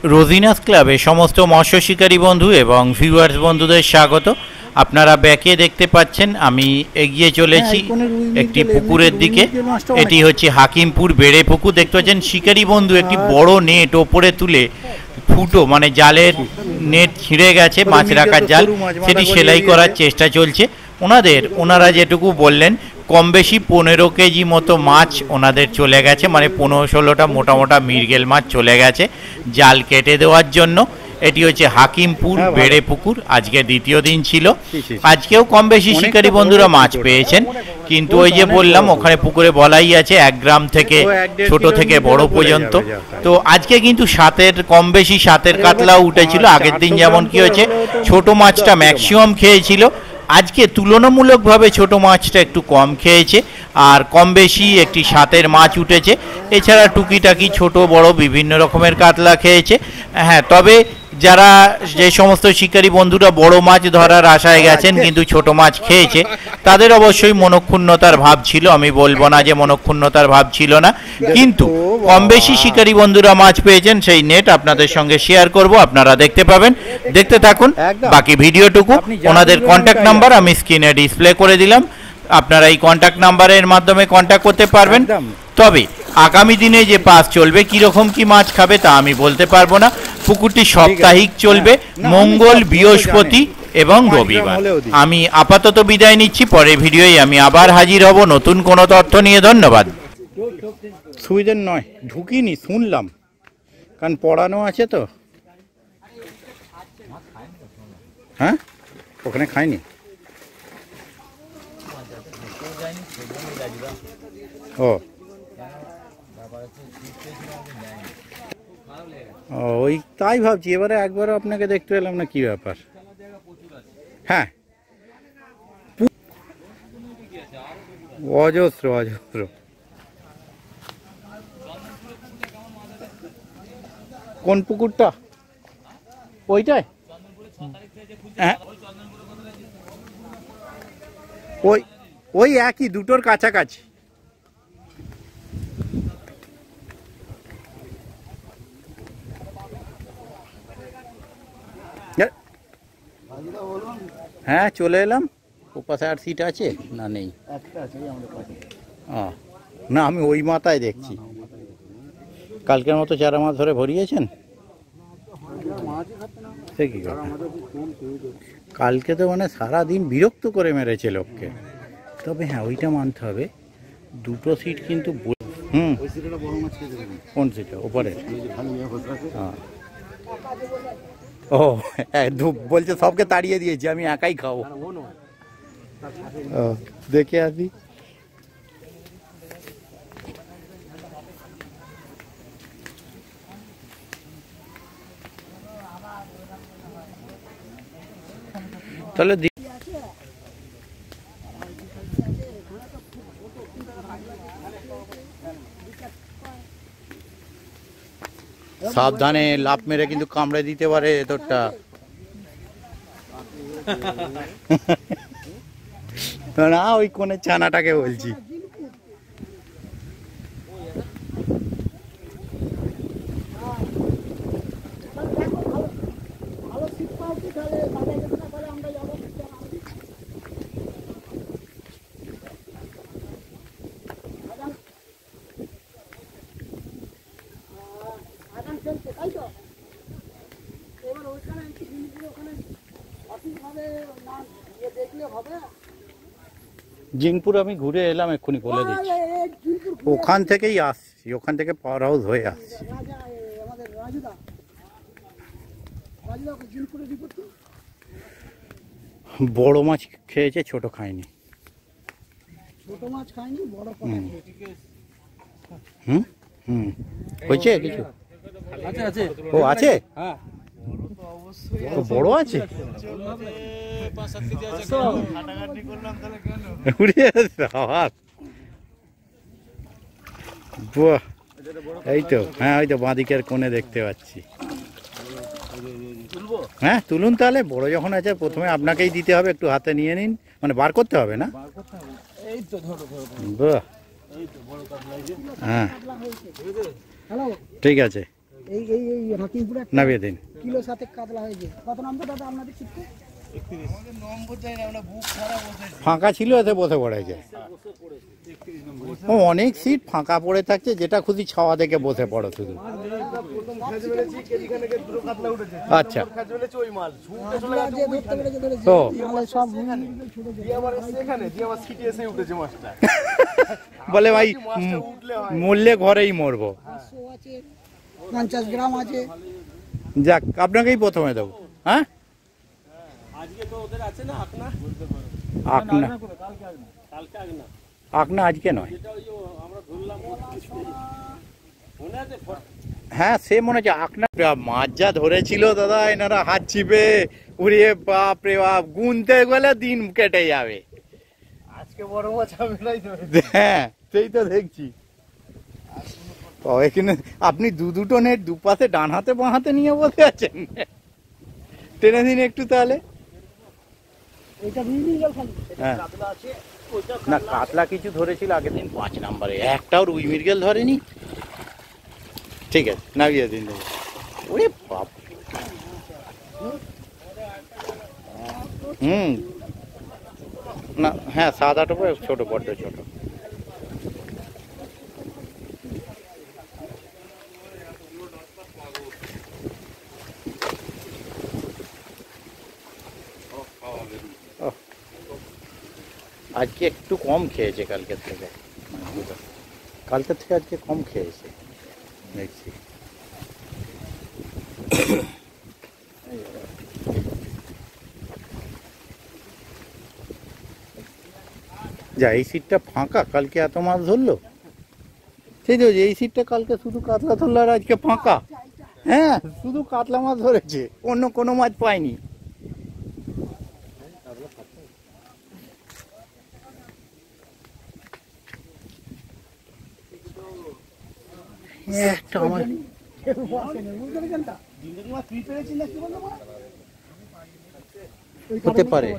রোজিনাস ক্লাবে সমস্ত মৎস্য শিকারী বন্ধু এবং ভিউয়ার্স বন্ধুদের স্বাগত। আপনারা ব্যাকে দেখতে পাচ্ছেন আমি এগিয়ে চলেছি একটি পুকুরের দিকে। এটি হচ্ছে হাকিমপুর বেড়ে পুকুর। দেখতে পাচ্ছেন শিকারী বন্ধু একটি বড় নেট ওপরে তুলে ফুটো মানে জালের নেট ছিঁড়ে গেছে, মাছ রাখার জাল, সেটি সেলাই করার চেষ্টা চলছে ওনারা যেটুকু বললেন কম বেশি 15 কেজি মতো মাছ ওনাদের চলে গেছে, মানে 15-16টা মোটা মোটা মৃগেল মাছ চলে গেছে জাল কেটে দেওয়ার জন্য। এটি হচ্ছে হাকিমপুর বেড়ে পুকুর। আজকে দ্বিতীয় দিন ছিল, আজকেও কম বেশি শিকারী বন্ধুরা মাছ পেয়েছেন, কিন্তু ওই যে বললাম ওখানে পুকুরে বলাই আছে 1 গ্রাম থেকে ছোট থেকে বড় পর্যন্ত। তো আজকে কিন্তু কম বেশি সাতের কাতলাও উঠেছিল। আগের দিন যেমন কি হয়েছে ছোট মাছটা ম্যাক্সিমাম খেয়েছিল, আজকে তুলনামূলকভাবে ছোট মাছটা একটু কম খেয়েছে, আর কম বেশি একটি সাতের মাছ উঠেছে। এছাড়া টুকিটাকি ছোট বড় বিভিন্ন রকমের কাতলা খেয়েছে। হ্যাঁ, তবে যে সমস্ত শিকারী বন্ধুরা বড় মাছ ধরার আশায় গেছেন কিন্তু ছোট মাছ খেয়েছে, তাদের অবশ্যই মনক্ষুণ্ণতার ভাব ছিল। আমি বলবো না যে মনক্ষুণ্ণতার ভাব ছিল না, কিন্তু কম বেশি শিকারী বন্ধুরা মাছ পেয়েছেন, সেই নেট আপনাদের সঙ্গে শেয়ার করব, আপনারা দেখতে পাবেন। দেখতে থাকুন বাকি ভিডিওটুকু। ওনাদের কন্ট্যাক্ট নাম্বার আমি স্ক্রিনে ডিসপ্লে করে দিলাম, আপনারা এই কন্ট্যাক্ট নাম্বারের মাধ্যমে কন্ট্যাক্ট করতে পারবেন। তবে আগামী দিনে যে পাস চলবে, কীরকম কি মাছ খাবে তা আমি বলতে পারবো না। পুকুরটি সাপ্তাহিক চলবে, মঙ্গল, বৃহস্পতি এবং রবিবার। আমি আপাতত বিদায় নিচ্ছি, পরের ভিডিওয় আমি আবার হাজির হব নতুন কোনো তথ্য নিয়ে। ধন্যবাদ। সুইডেন নয়, ঢুকিনি, শুনলাম, কারণ পড়ানো আছে তো। হ্যাঁ, ওখানে খাইনি। ও ওই তাই ভাবছি, এবারে একবারও আপনাকে দেখতে পেলাম না, কি ব্যাপার। হ্যাঁ, অজস্র অজস্র। কোন পুকুরটা? ওইটাই? হ্যাঁ, ওই একই, দুটোর কাছাকাছি। হ্যাঁ, চলে এলাম। ওপাশে আর সিট আছে না? নেই, না আমি ওই মাথায় দেখছি। কালকের মতো চারা মাছ ধরে ভরিয়েছেন? সে কি কথা, কালকে তো মানে সারাদিন বিরক্ত করে মেরেছে লোককে। তবে হ্যাঁ, ওইটা মানতে হবে, দুটো সিট কিন্তু। কোন সিটটা? ওপরে? হ্যাঁ। ও বলছে সবকে তাড়িয়ে দিয়েছি, আমি একাই খাবো। দেখে আসি। তাহলে সাবধানে, লাফ মেরে কিন্তু কামড়ে দিতে পারে তোরটা। না, ওই কোণের ছানাটাকে বলছি। জিংপুর আমি ঘুরে এলাম, এক্ষুনি বলে দিচ্ছি। ওখান থেকেই আসছি, ওখান থেকে পাওয়ার হাউস হয়ে আসছি। বড় মাছ খেয়েছে, ছোট খায়নি। হয়েছে কিছু? ও আছে, বড় আছে। এই তো, হ্যাঁ ওই তো বাঁদিকের কোণে দেখতে পাচ্ছি। হ্যাঁ, তুলুন তাহলে। বড় যখন আছে প্রথমে আপনাকেই দিতে হবে, একটু হাতে নিয়ে নিন, মানে বার করতে হবে না? বাহ, হ্যাঁ ঠিক আছে। এই এই এই হাকিমপুরে নামিয়ে দিন। কিলো 7 কাতলা হয়েছে। কত নম্বর দাদা আপনাদের ছিটকে? ফাঁকা ছিল, এতে বসে পড়েছে। ও অনেক সিট ফাঁকা পড়ে থাকছে, যেটা খুশি ছাওয়া দেখে বসে পড়ো শুধু। আচ্ছা তো সব বলে ভাই মরলে ঘরেই মরবো। 50 গ্রাম আছে। যাক, আপনাকেই প্রথমে দেবো। হ্যাঁ, আকনা আকনা আজকে নয়। হ্যাঁ, সে মনে হচ্ছে আকনা। মাছ যা ধরেছিল দাদা এনারা হাত চিপে, উড়িয়ে বাপ রে বাপ, গুনতে গেলে দিন কেটে যাবে। আজকে বড় মাছ আমি নাই ধরে। হ্যাঁ, সেই তো দেখছি। এখানে আপনি দুটো নেট দুপাশে ডান হাতে বাঁ হাতে নিয়ে বসে আছেন। টেনে দিন একটু তাহলে। হ্যাঁ, না কাতলা কিছু ধরেছিল আগের দিন 5 নম্বরে, একটাও রুই মৃগেল ধরেনি। ঠিক আছে, নামিয়ে দিন। ওরে বাপ, না হ্যাঁ, 7-8 ছোট, বড্ড ছোট। আজকে একটু কম খেয়েছে কালকের থেকে, কালকের থেকে আজকে কম খেয়েছে দেখছি। যা, এই সিটটা ফাঁকা, কালকে এত মাছ ধরলো। সেই তো, এই সিটটা কালকে শুধু কাতলা ধরলো আর আজকে ফাঁকা। হ্যাঁ, শুধু কাতলা মাছ ধরেছে, অন্য কোনো মাছ পায়নি। একটা আমার হতে পারে।